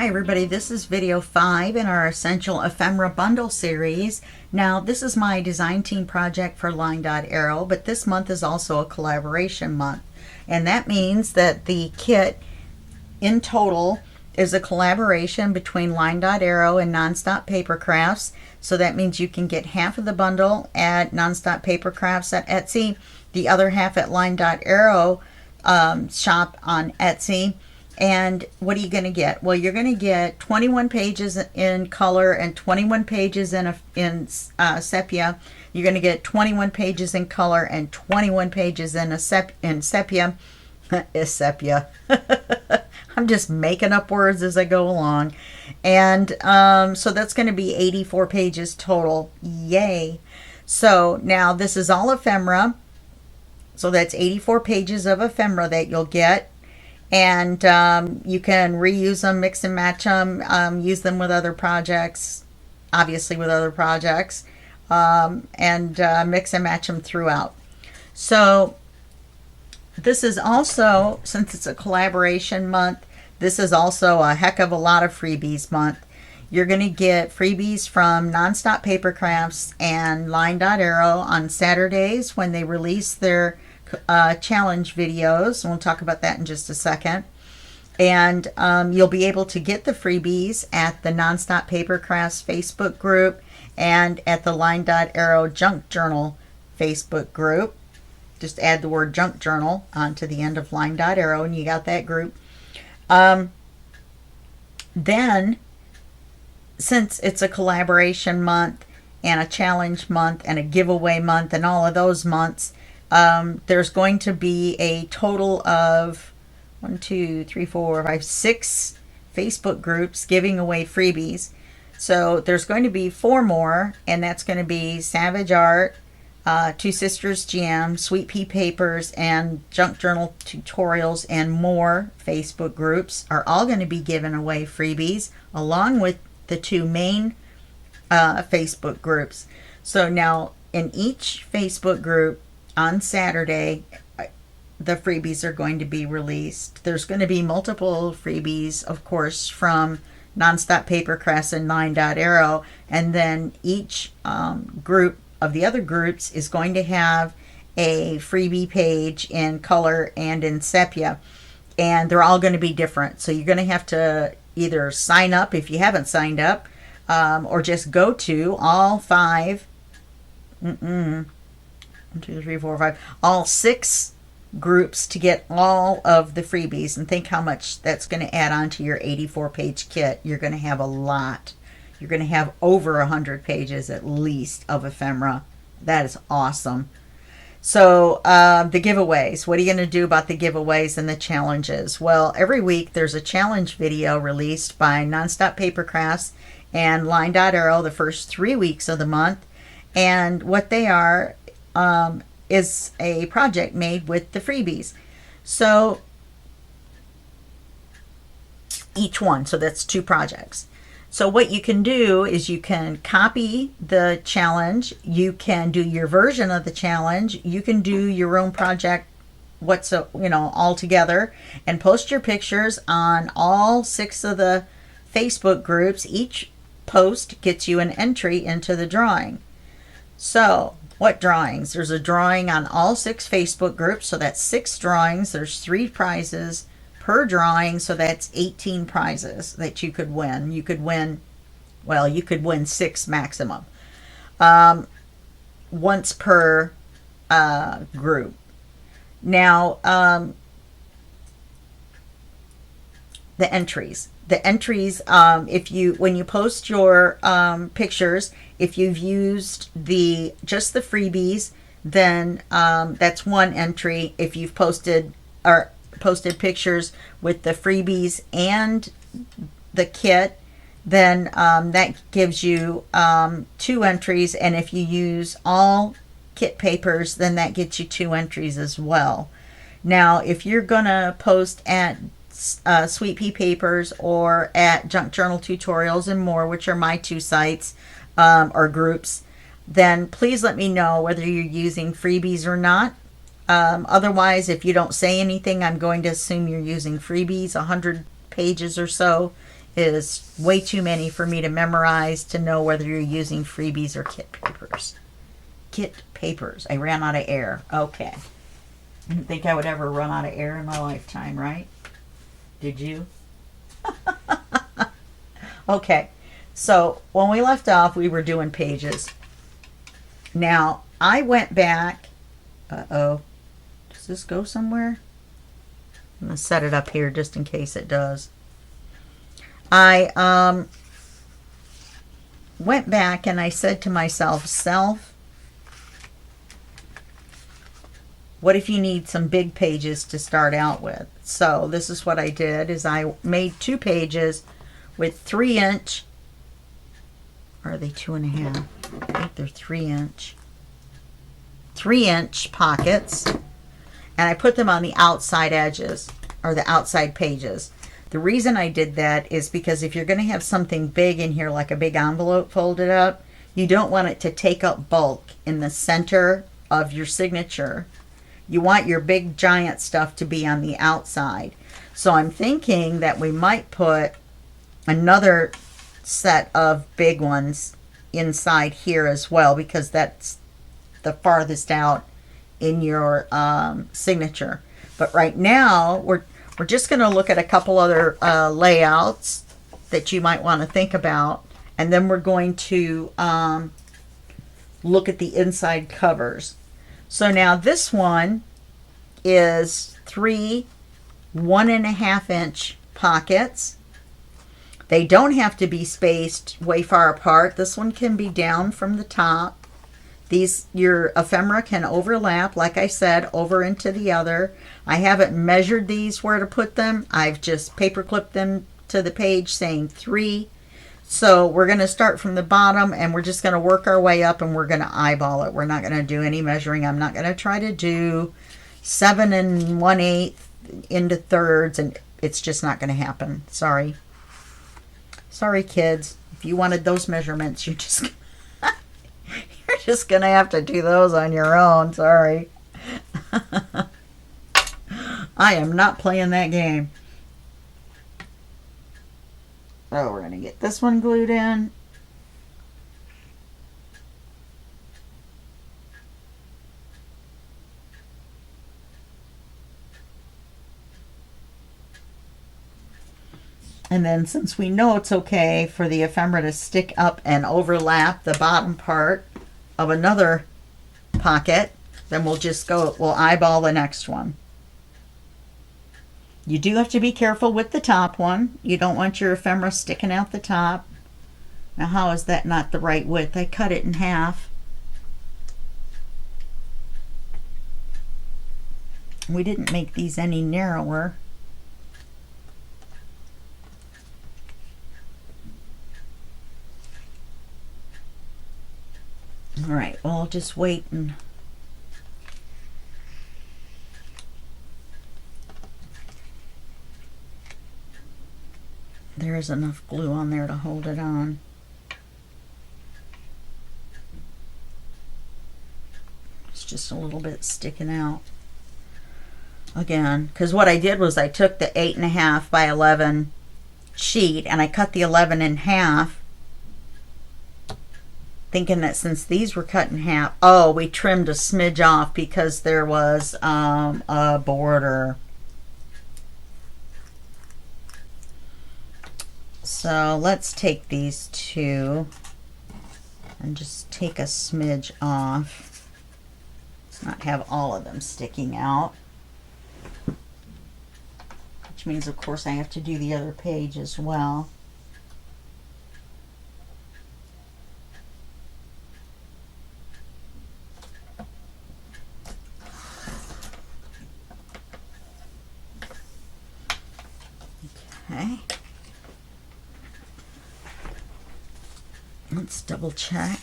everybody, this is video 5 in our Essential Ephemera Bundle series. Now this is my design team project for LineDotArrow, but this month is also a collaboration month. And that means that the kit in total is a collaboration between LineDotArrow and Nonstop Papercrafts. So that means you can get half of the bundle at Nonstop Papercrafts at Etsy, the other half at LineDotArrow shop on Etsy. And what are you going to get? Well, you're going to get 21 pages in color and 21 pages in sepia. You're going to get 21 pages in color and 21 pages in sepia. Sepia. I'm just making up words as I go along. And so that's going to be 84 pages total. Yay. So now this is all ephemera. So that's 84 pages of ephemera that you'll get. And you can reuse them, mix and match them, use them with other projects, obviously with other projects, and mix and match them throughout. So this is also, since it's a collaboration month, this is also a heck of a lot of freebies month. You're going to get freebies from Nonstop Papercrafts and LineDotArrow on Saturdays when they release their challenge videos. We'll talk about that in just a second. And you'll be able to get the freebies at the Nonstop Papercrafts Facebook group and at the LineDotArrow Junk Journal Facebook group. Just add the word Junk Journal onto the end of LineDotArrow and you got that group. Then, since it's a collaboration month and a challenge month and a giveaway month and all of those months, there's going to be a total of 6 Facebook groups giving away freebies. So there's going to be 4 more, and that's going to be SavageArt, Two Sisters Jam, Sweet Pea Papers, and Junk Journal Tutorials, and more Facebook groups are all going to be giving away freebies along with the 2 main Facebook groups. So now in each Facebook group, on Saturday, the freebies are going to be released. There's going to be multiple freebies, of course, from Nonstop Papercrafts and LineDotArrow, and then each group of the other groups is going to have a freebie page in color and in sepia, and they're all going to be different. So you're going to have to either sign up if you haven't signed up, or just go to all 5. 1, 2, 3, 4, 5, all 6 groups to get all of the freebies, and think how much that's going to add on to your 84-page kit. You're going to have a lot. You're going to have over 100 pages at least of ephemera. That is awesome. So the giveaways. What are you going to do about the giveaways and the challenges? Well, every week there's a challenge video released by Nonstop Papercrafts and LineDotArrow the first 3 weeks of the month, and what they are is a project made with the freebies. So each one, so that's 2 projects. So what you can do is you can copy the challenge, you can do your version of the challenge, you can do your own project all together, and post your pictures on all 6 of the Facebook groups. Each post gets you an entry into the drawing. So what drawings? There's a drawing on all 6 Facebook groups, so that's 6 drawings. There's 3 prizes per drawing, so that's 18 prizes that you could win. You could win 6 maximum, once per group. Now, the entries. When you post your pictures, if you've used just the freebies, then that's 1 entry. If you've posted pictures with the freebies and the kit, then that gives you 2 entries. And if you use all kit papers, then that gets you 2 entries as well. Now, if you're gonna post at Sweet Pea Papers or at Junk Journal Tutorials and More, which are my 2 sites or groups, then please let me know whether you're using freebies or not. Otherwise, if you don't say anything, I'm going to assume you're using freebies, 100 pages or so is way too many for me to memorize to know whether you're using freebies or kit papers. Kit papers. I ran out of air. Okay. Didn't think I would ever run out of air in my lifetime, right? Did you? Okay. So when we left off, we were doing pages. Now, I went back. Uh-oh. Does this go somewhere? I'm going to set it up here just in case it does. I went back and I said to myself, self, what if you need some big pages to start out with? So this is what I did, is I made 2 pages with 3-inch, or are they 2.5? I think they're 3-inch. 3-inch pockets, and I put them on the outside edges, or the outside pages. The reason I did that is because if you're going to have something big in here, like a big envelope folded up, you don't want it to take up bulk in the center of your signature. You want your big giant stuff to be on the outside. So I'm thinking that we might put another set of big ones inside here as well, because that's the farthest out in your signature. But right now we're just going to look at a couple other layouts that you might want to think about, and then we're going to look at the inside covers. So now this one is 3 1.5-inch pockets. They don't have to be spaced way far apart. This one can be down from the top. Your ephemera can overlap, like I said, over into the other. I haven't measured these where to put them. I've just paper clipped them to the page saying 3. So we're going to start from the bottom, and we're just going to work our way up, and we're going to eyeball it. We're not going to do any measuring. I'm not going to try to do 7 1/8 into thirds, and it's just not going to happen. Sorry. Sorry, kids. If you wanted those measurements, you're just going to have to do those on your own. Sorry. I am not playing that game. Oh, we're going to get this one glued in. And then, since we know it's okay for the ephemera to stick up and overlap the bottom part of another pocket, then we'll eyeball the next one. You do have to be careful with the top one. You don't want your ephemera sticking out the top. Now, how is that not the right width? I cut it in half. We didn't make these any narrower. All right, well, I'll just wait and there is enough glue on there to hold it on. It's just a little bit sticking out. Again, because what I did was I took the 8.5 by 11 sheet and I cut the 11 in half, thinking that since these were cut in half, oh, we trimmed a smidge off because there was a border. So let's take these 2 and just take a smidge off. Let's not have all of them sticking out. Which means, of course, I have to do the other page as well. Okay. Let's double check.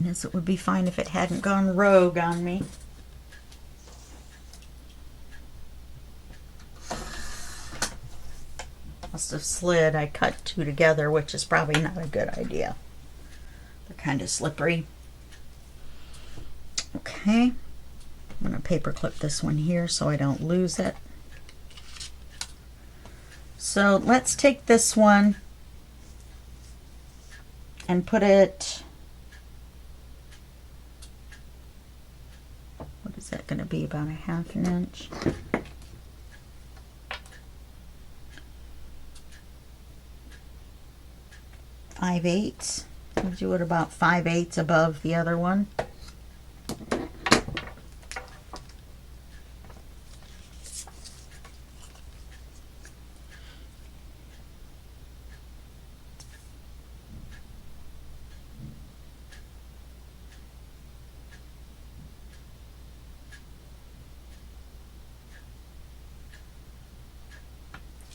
Yes, it would be fine if it hadn't gone rogue on me. Must have slid. I cut 2 together, which is probably not a good idea. They're kind of slippery. Okay, I'm going to paper clip this one here so I don't lose it. So let's take this one and put it, what is that going to be, about a 1/2 inch? Five eighths. We'll do it about 5/8 above the other one.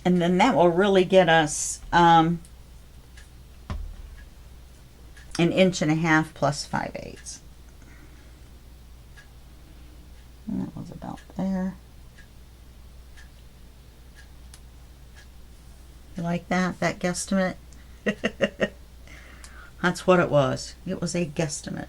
And then that will really get us an 1.5 inches plus 5/8. And that was about there. You like that guesstimate? That's what it was. It was a guesstimate.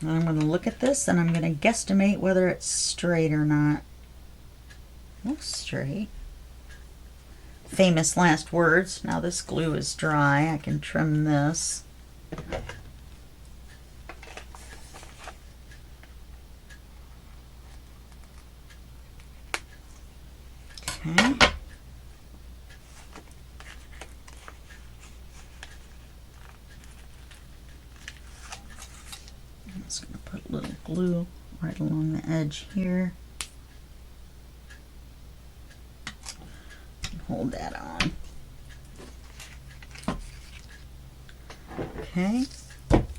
I'm going to look at this and I'm going to guesstimate whether it's straight or not. Looks straight. Famous last words. Now this glue is dry. I can trim this. Okay. I'm just going to put a little glue right along the edge here. Hold that on. Okay.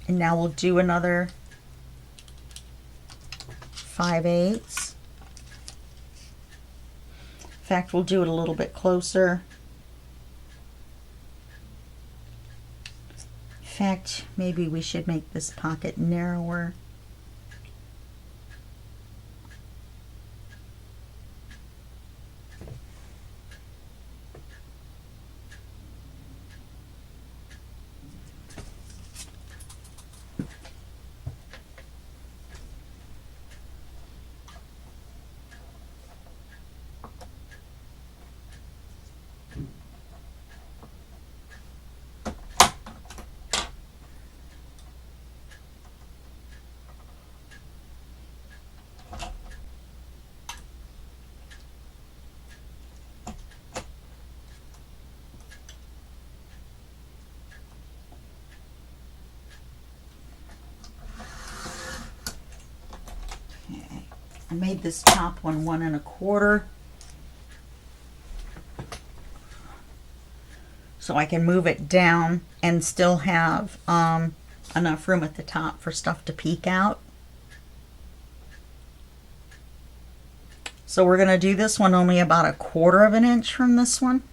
And now we'll do another 5/8. In fact, we'll do it a little bit closer. In fact, maybe we should make this pocket narrower. I made this top one 1 1/4, so I can move it down and still have enough room at the top for stuff to peek out. So we're going to do this one only about 1/4 inch from this one.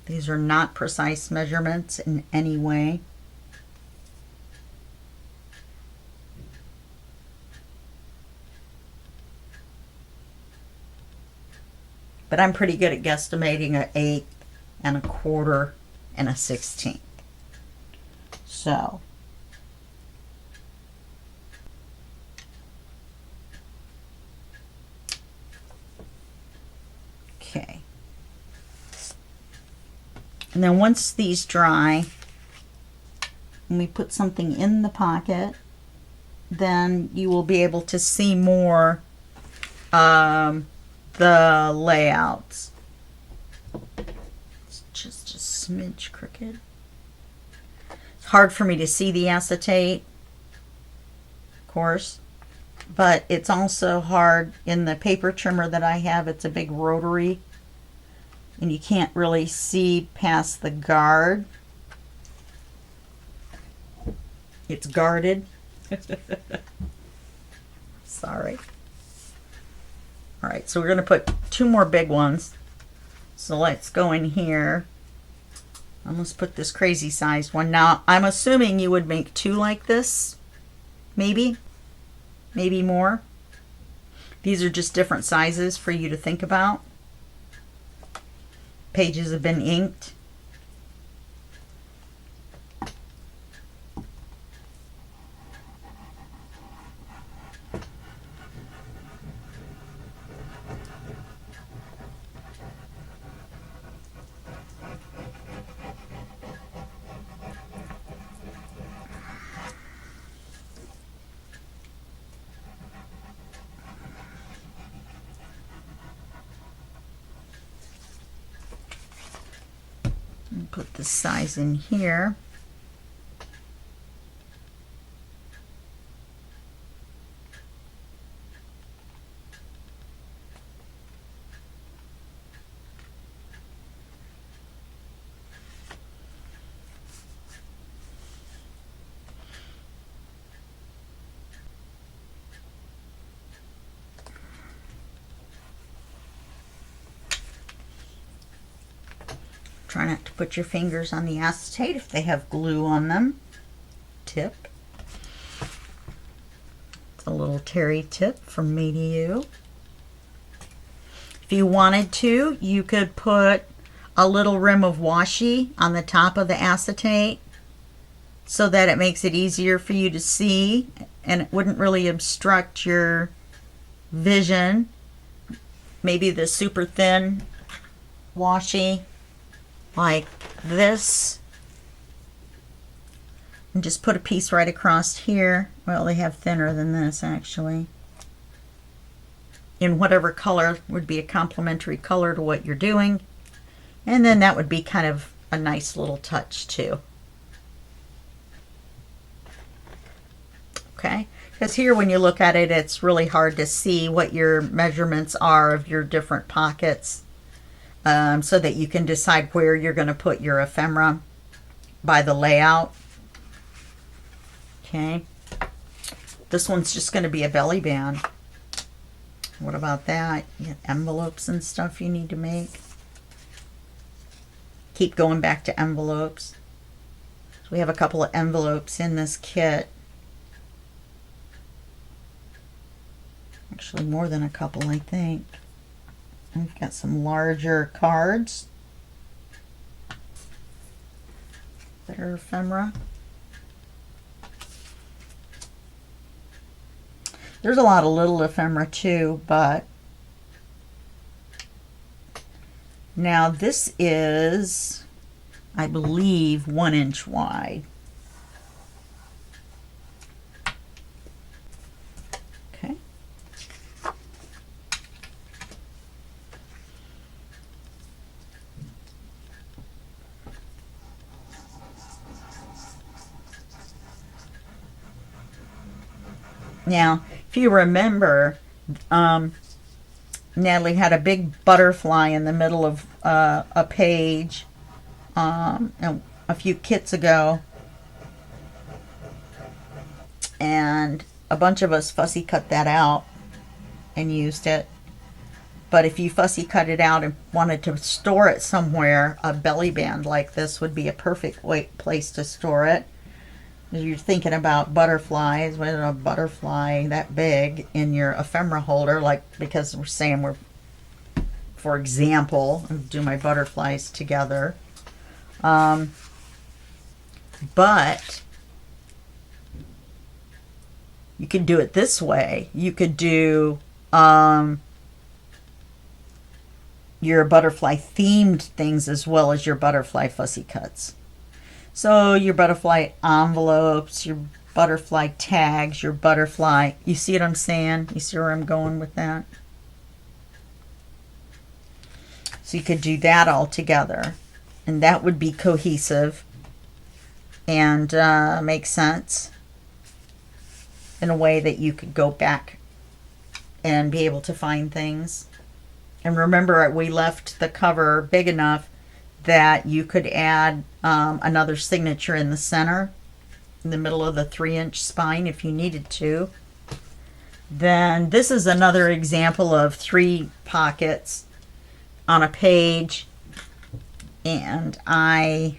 These are not precise measurements in any way. But I'm pretty good at guesstimating 1/8 and 1/4 and 1/16. So okay. And then once these dry, when we put something in the pocket, then you will be able to see more the layouts. It's just a smidge crooked. It's hard for me to see the acetate, of course, but it's also hard in the paper trimmer that I have. It's a big rotary, and you can't really see past the guard. It's guarded. Sorry. All right, so we're going to put 2 more big ones. So let's go in here. And let's put this crazy sized one. Now, I'm assuming you would make 2 like this. Maybe more. These are just different sizes for you to think about. Pages have been inked. Put the size in here. Try not to put your fingers on the acetate if they have glue on them. Tip. It's a little terry tip from me to you. If you wanted to, you could put a little rim of washi on the top of the acetate so that it makes it easier for you to see and it wouldn't really obstruct your vision. Maybe the super thin washi like this, and just put a piece right across here. Well, they have thinner than this actually, in whatever color would be a complementary color to what you're doing, and then that would be kind of a nice little touch too. Okay, because here when you look at it, it's really hard to see what your measurements are of your different pockets. So that you can decide where you're going to put your ephemera by the layout. Okay. This one's just going to be a belly band. What about that? You have envelopes and stuff you need to make. Keep going back to envelopes. So we have a couple of envelopes in this kit. Actually, more than a couple, I think. We've got some larger cards that are ephemera. There's a lot of little ephemera too, but now this is, I believe, 1 inch wide. Okay. Now, if you remember, Natalie had a big butterfly in the middle of a page a few kits ago, and a bunch of us fussy cut that out and used it. But if you fussy cut it out and wanted to store it somewhere, a belly band like this would be a perfect place to store it. You're thinking about butterflies, with a butterfly that big in your ephemera holder, like, because we're saying we're, for example, I'll do my butterflies together. But you could do it this way. You could do your butterfly themed things as well as your butterfly fussy cuts. So your butterfly envelopes, your butterfly tags, your butterfly, you see what I'm saying? You see where I'm going with that? So you could do that all together, and that would be cohesive and make sense in a way that you could go back and be able to find things. And remember, we left the cover big enough that you could add another signature in the center, in the middle of the 3-inch spine if you needed to. Then this is another example of 3 pockets on a page, and I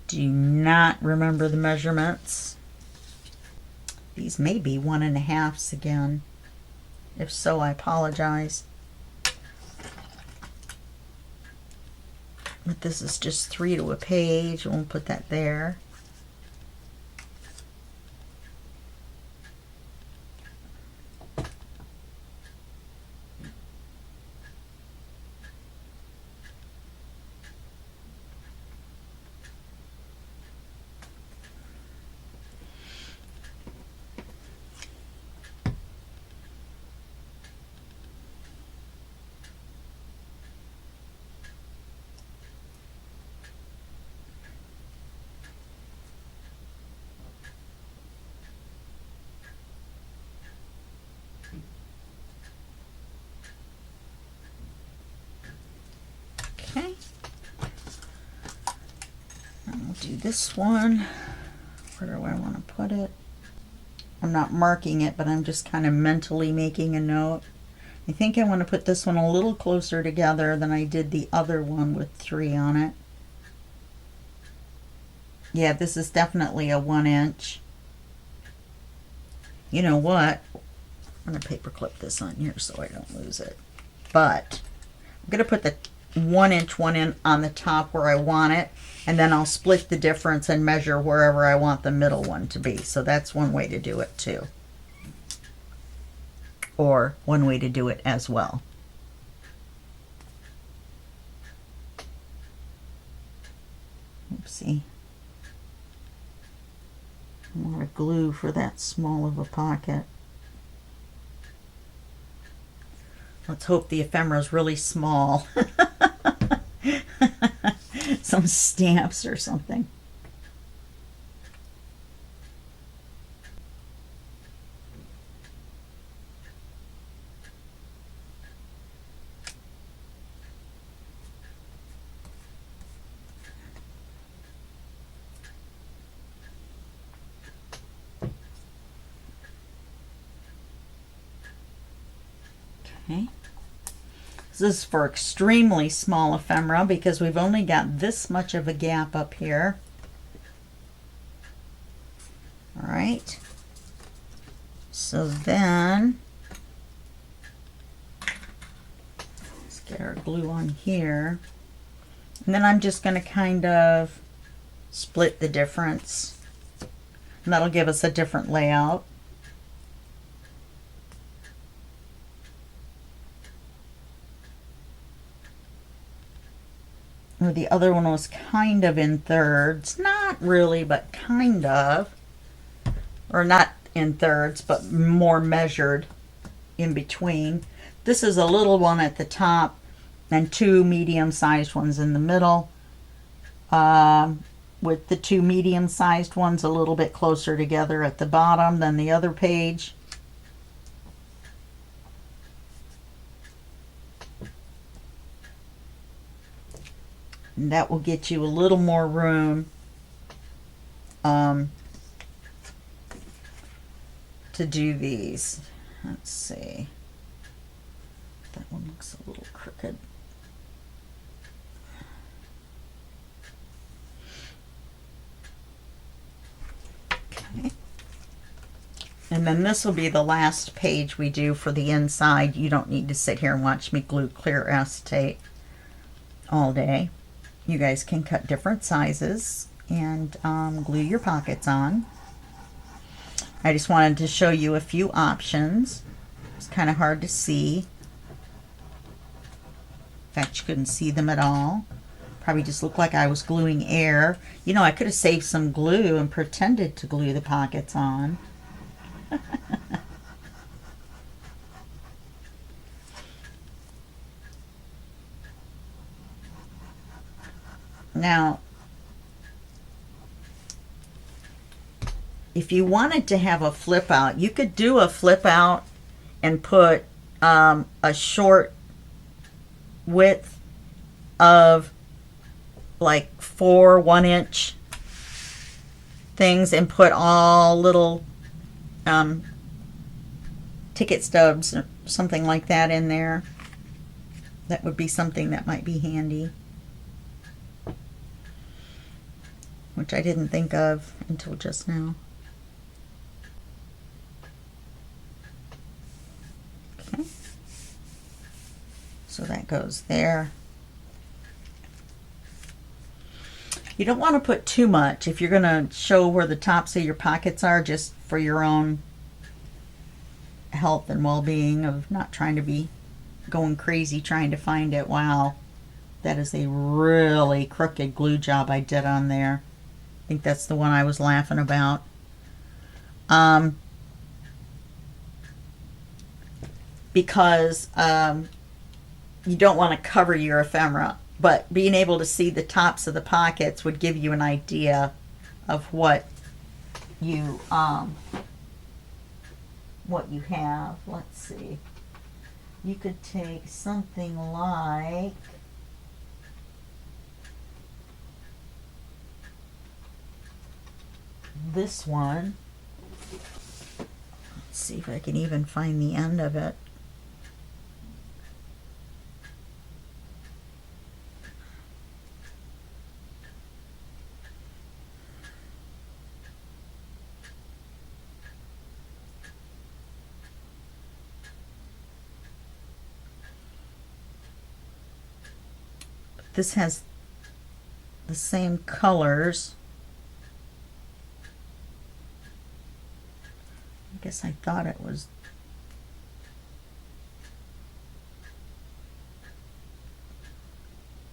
do not remember the measurements. These may be 1.5s again. If so, I apologize. But this is just 3 to a page. We'll put that there. Okay, and we'll do this one. Where do I want to put it? I'm not marking it, but I'm just kind of mentally making a note. I think I want to put this one a little closer together than I did the other one with 3 on it. Yeah, this is definitely a 1 inch. You know what? I'm going to paper clip this on here so I don't lose it. But I'm going to put the 1 inch one in on the top where I want it, and then I'll split the difference and measure wherever I want the middle one to be. So that's one way to do it too. Or one way to do it as well. Oopsie. I want to glue for that small of a pocket. Let's hope the ephemera is really small. Some stamps or something. Okay. This is for extremely small ephemera because we've only got this much of a gap up here. All right. So then, let's get our glue on here. And then I'm just going to kind of split the difference. And that'll give us a different layout. Or the other one was kind of in thirds. Not really, but kind of. Or not in thirds, but more measured in between. This is a little one at the top and 2 medium-sized ones in the middle. With the 2 medium-sized ones a little bit closer together at the bottom than the other page. And that will get you a little more room to do these. Let's see. That one looks a little crooked. Okay. And then this will be the last page we do for the inside. You don't need to sit here and watch me glue clear acetate all day. You guys can cut different sizes and glue your pockets on. I just wanted to show you a few options. It's kind of hard to see. In fact, you couldn't see them at all. Probably just looked like I was gluing air. You know, I could have saved some glue and pretended to glue the pockets on. Now, if you wanted to have a flip out, you could do a flip out and put a short width of like 4 1-inch things and put all little ticket stubs or something like that in there. That would be something that might be handy, which I didn't think of until just now. So that goes there. You don't want to put too much if you're going to show where the tops of your pockets are, just for your own health and well-being, of not trying to be going crazy trying to find it. Wow, that is a really crooked glue job I did on there. I think that's the one I was laughing about. Because you don't want to cover your ephemera, but being able to see the tops of the pockets would give you an idea of what you have. Let's see. You could take something like this one. Let's see if I can even find the end of it. This has the same colors. I guess I thought it was.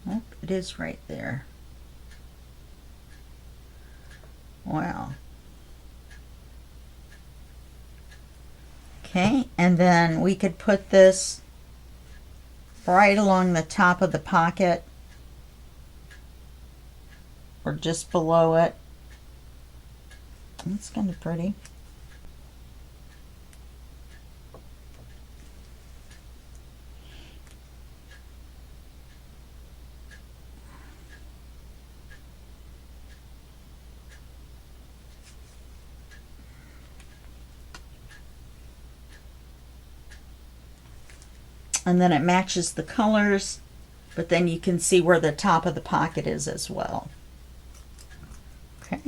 Oh, it is right there. Wow. Okay, and then we could put this right along the top of the pocket, or just below it. That's kind of pretty. And then it matches the colors, but then you can see where the top of the pocket is as well. Okay.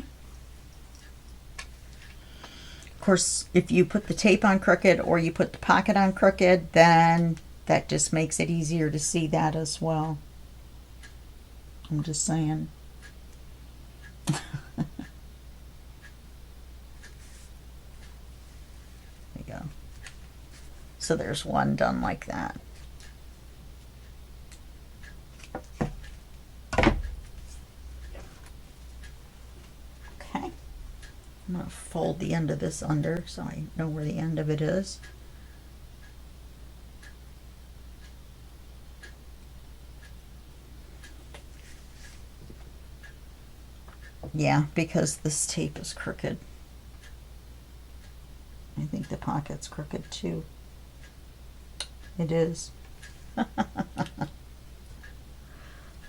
Of course, if you put the tape on crooked or you put the pocket on crooked, then that just makes it easier to see that as well. I'm just saying. There you go. So there's one done like that. I'm going to fold the end of this under so I know where the end of it is. Yeah, because this tape is crooked. I think the pocket's crooked too. It is.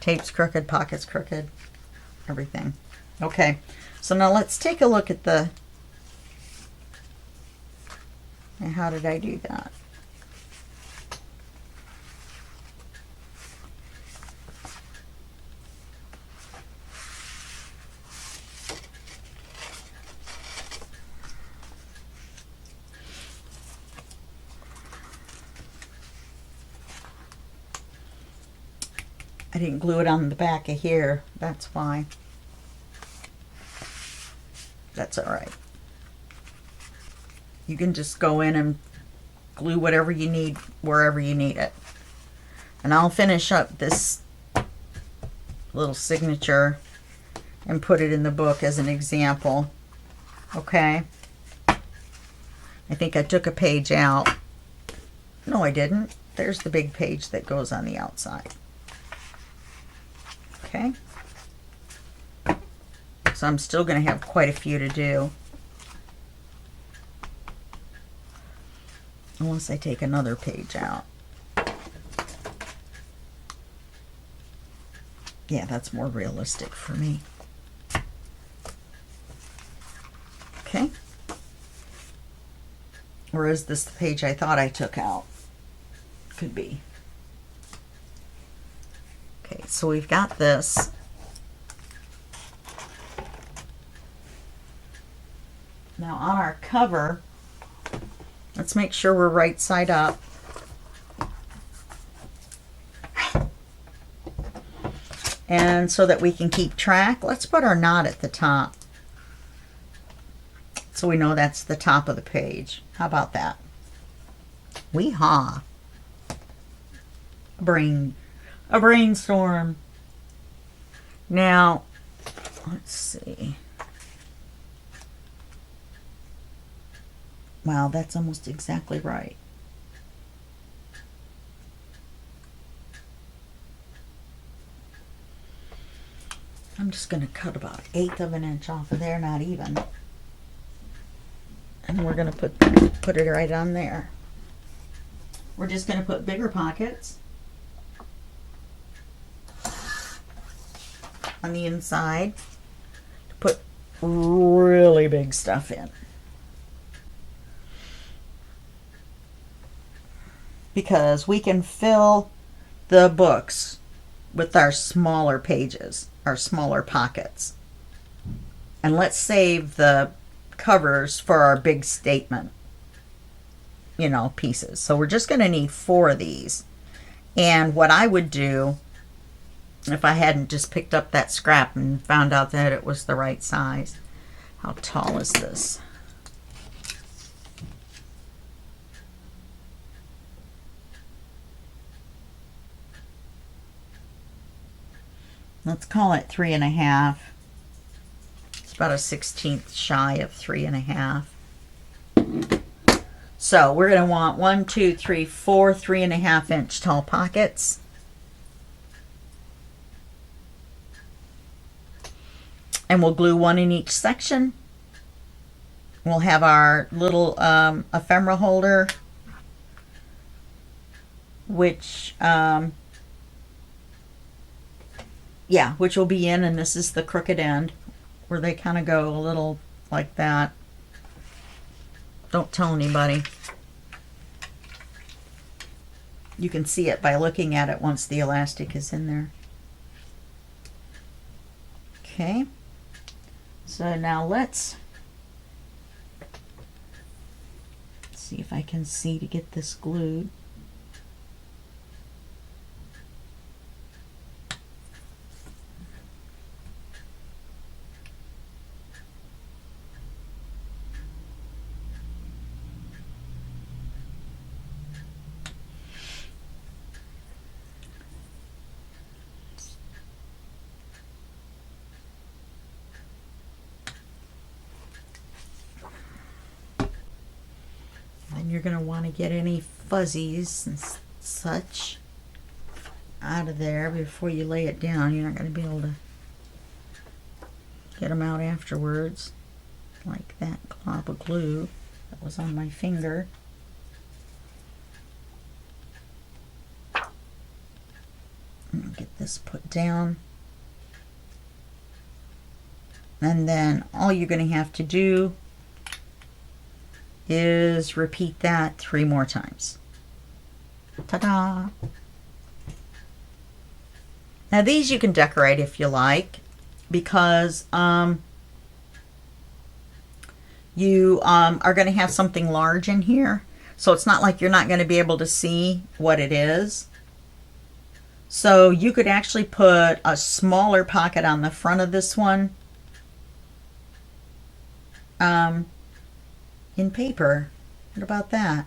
Tape's crooked, pocket's crooked, everything. Okay, so now let's take a look at the, and how did I do that? I didn't glue it on the back of here, that's why. That's all right. You can just go in and glue whatever you need wherever you need it. And I'll finish up this little signature and put it in the book as an example. Okay. I think I took a page out. No, I didn't. There's the big page that goes on the outside. Okay. So I'm still going to have quite a few to do. Unless I take another page out. Yeah, that's more realistic for me. Okay. Or is this the page I thought I took out? Could be. Okay, so we've got this. Now on our cover, let's make sure we're right side up. And so that we can keep track, let's put our knot at the top, so we know that's the top of the page. How about that? Wee-haw. A brainstorm. Now, let's see. Wow, that's almost exactly right. I'm just going to cut about 1/8 of an inch off of there, not even. And we're going to put it right on there. We're just going to put bigger pockets on the inside to put really big stuff in. Because we can fill the books with our smaller pages, our smaller pockets. And let's save the covers for our big statement, you know, pieces. So we're just going to need 4 of these. And what I would do, if I hadn't just picked up that scrap and found out that it was the right size. How tall is this? Let's call it 3.5. It's about a 1/16 shy of 3.5. So we're going to want 1, 2, 3, 4 3.5 inch tall pockets. And we'll glue 1 in each section. We'll have our little ephemera holder, which which will be in, and this is the crooked end where they kind of go a little like that. Don't tell anybody. You can see it by looking at it once the elastic is in there. Okay, so now let's see if I can see to get this glued. And you're going to want to get any fuzzies and such out of there before you lay it down. You're not going to be able to get them out afterwards, like that glob of glue that was on my finger. And get this put down. And then all you're going to have to do is repeat that 3 more times. Ta-da! Now these you can decorate if you like, because you are going to have something large in here, so it's not like you're not going to be able to see what it is. So you could actually put a smaller pocket on the front of this one in paper. What about that?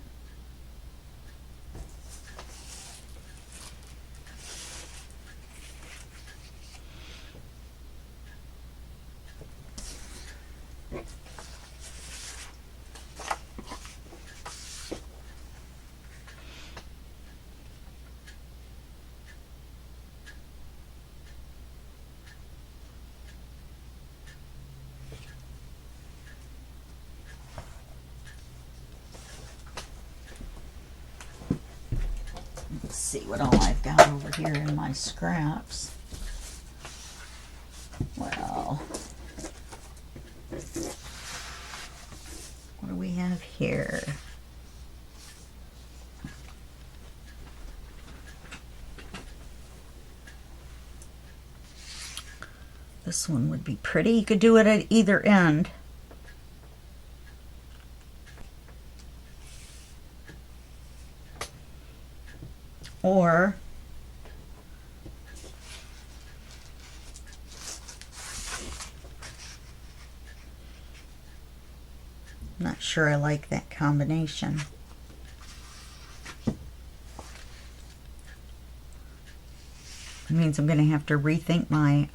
Let's see what all I've got over here in my scraps. Well, what do we have here? This one would be pretty. You could do it at either end. Or Not sure I like that combination. It means I'm going to have to rethink my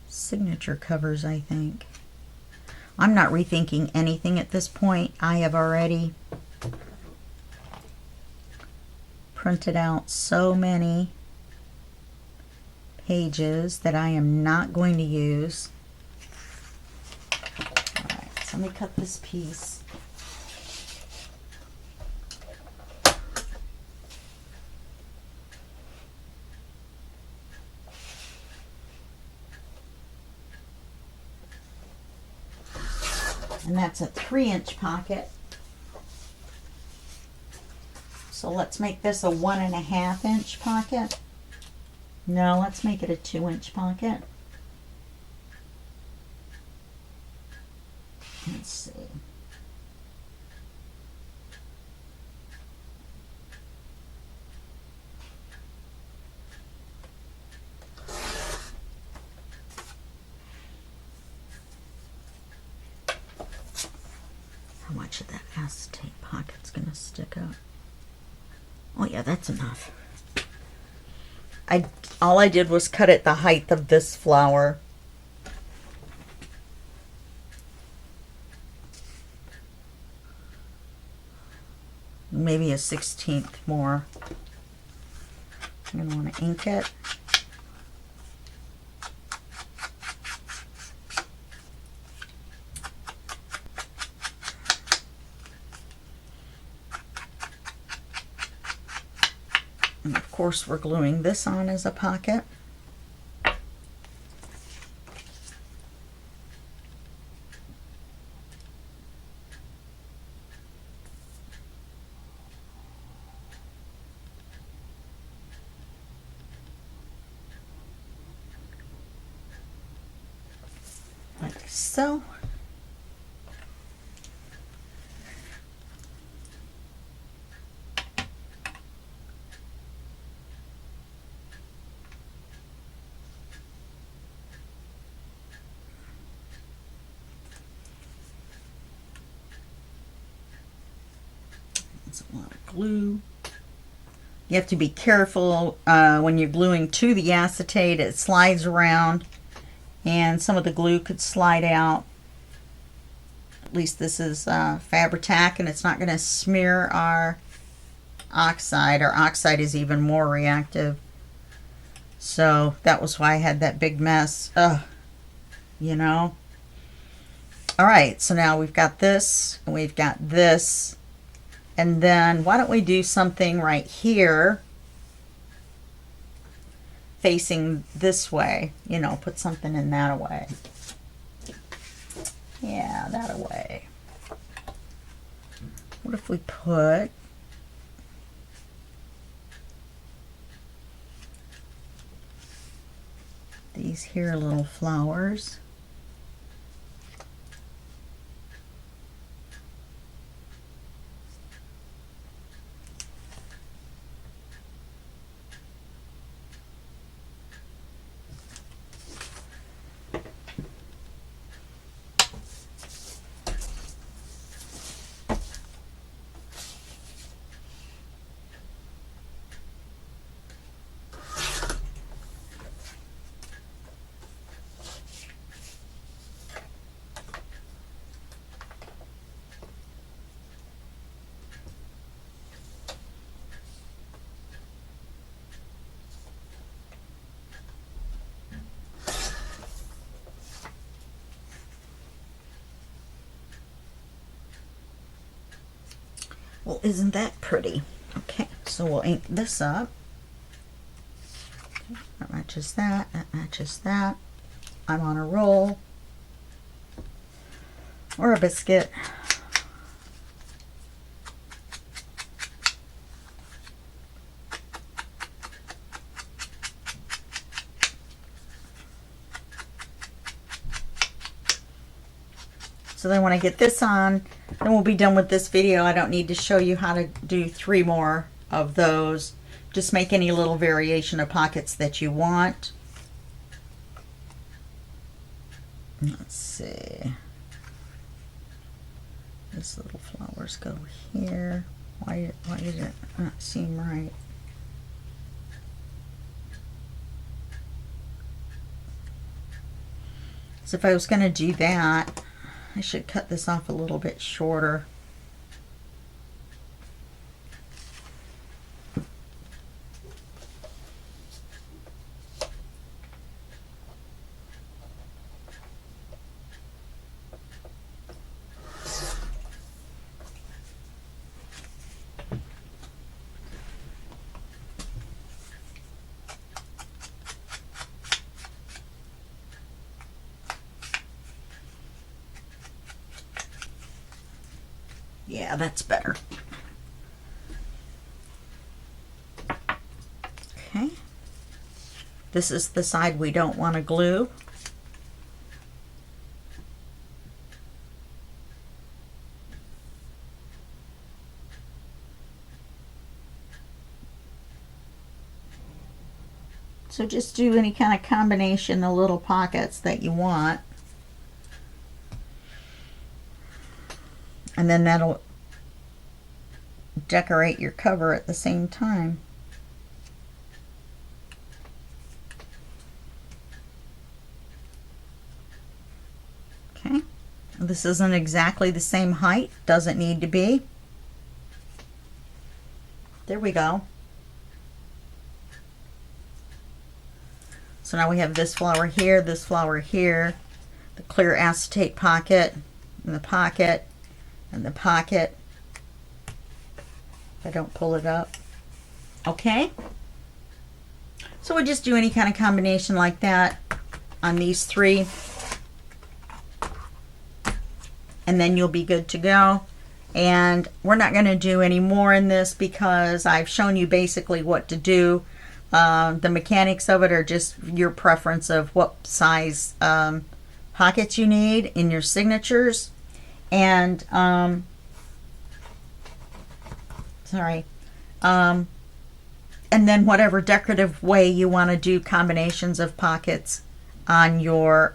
signature covers, I think. I'm not rethinking anything at this point. I have already printed out so many pages that I am not going to use. Alright, so let me cut this piece. And that's a 3-inch pocket. So let's make this a 1.5-inch pocket. No, let's make it a 2-inch pocket. Let's see. How much of that acetate pocket's gonna stick up? Oh yeah, that's enough. All I did was cut it the height of this flower. Maybe a 1/16 more. I'm gonna want to ink it. And of course we're gluing this on as a pocket. Like so. That's a lot of glue. You have to be careful when you're gluing to the acetate. It slides around and some of the glue could slide out. At least this is Fabri-Tac, and it's not going to smear our oxide. Our oxide is even more reactive. So that was why I had that big mess. You know. Alright, so now we've got this, and we've got this. And then why don't we do something right here facing this way, you know, put something in that away. Yeah, that away. What if we put these here little flowers? Well, isn't that pretty? Okay, so we'll ink this up. Okay, that matches that, that matches that. I'm on a roll. Or a biscuit. So then when I get this on, then we'll be done with this video. I don't need to show you how to do 3 more of those. Just make any little variation of pockets that you want. Let's see. These little flowers go here. Why does it not seem right? So if I was going to do that, I should cut this off a little bit shorter. Yeah, that's better. Okay. This is the side we don't want to glue. So just do any kind of combination of little pockets that you want. And then that'll decorate your cover at the same time. Okay. This isn't exactly the same height. Doesn't need to be. There we go. So now we have this flower here, the clear acetate pocket, and the pocket, and the pocket. If I don't pull it up. Okay. So we'll just do any kind of combination like that on these three. And then you'll be good to go. And we're not going to do any more in this because I've shown you basically what to do. The mechanics of it are just your preference of what size pockets you need in your signatures. And and then whatever decorative way you want to do combinations of pockets on your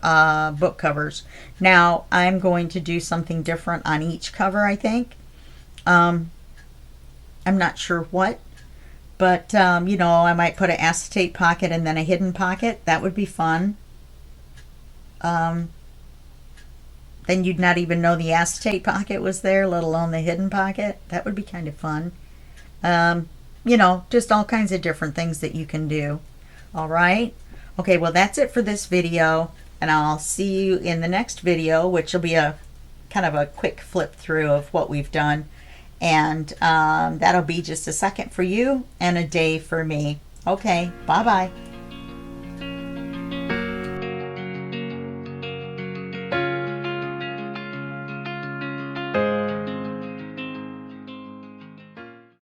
book covers. Now I'm going to do something different on each cover, I think. I'm not sure what, but you know, I might put an acetate pocket and then a hidden pocket. That would be fun. Then you'd not even know the acetate pocket was there, let alone the hidden pocket. That would be kind of fun. You know, just all kinds of different things that you can do. All right. Okay, well, that's it for this video, and I'll see you in the next video, which will be a kind of a quick flip through of what we've done. And that'll be just a second for you and a day for me. Okay, bye-bye.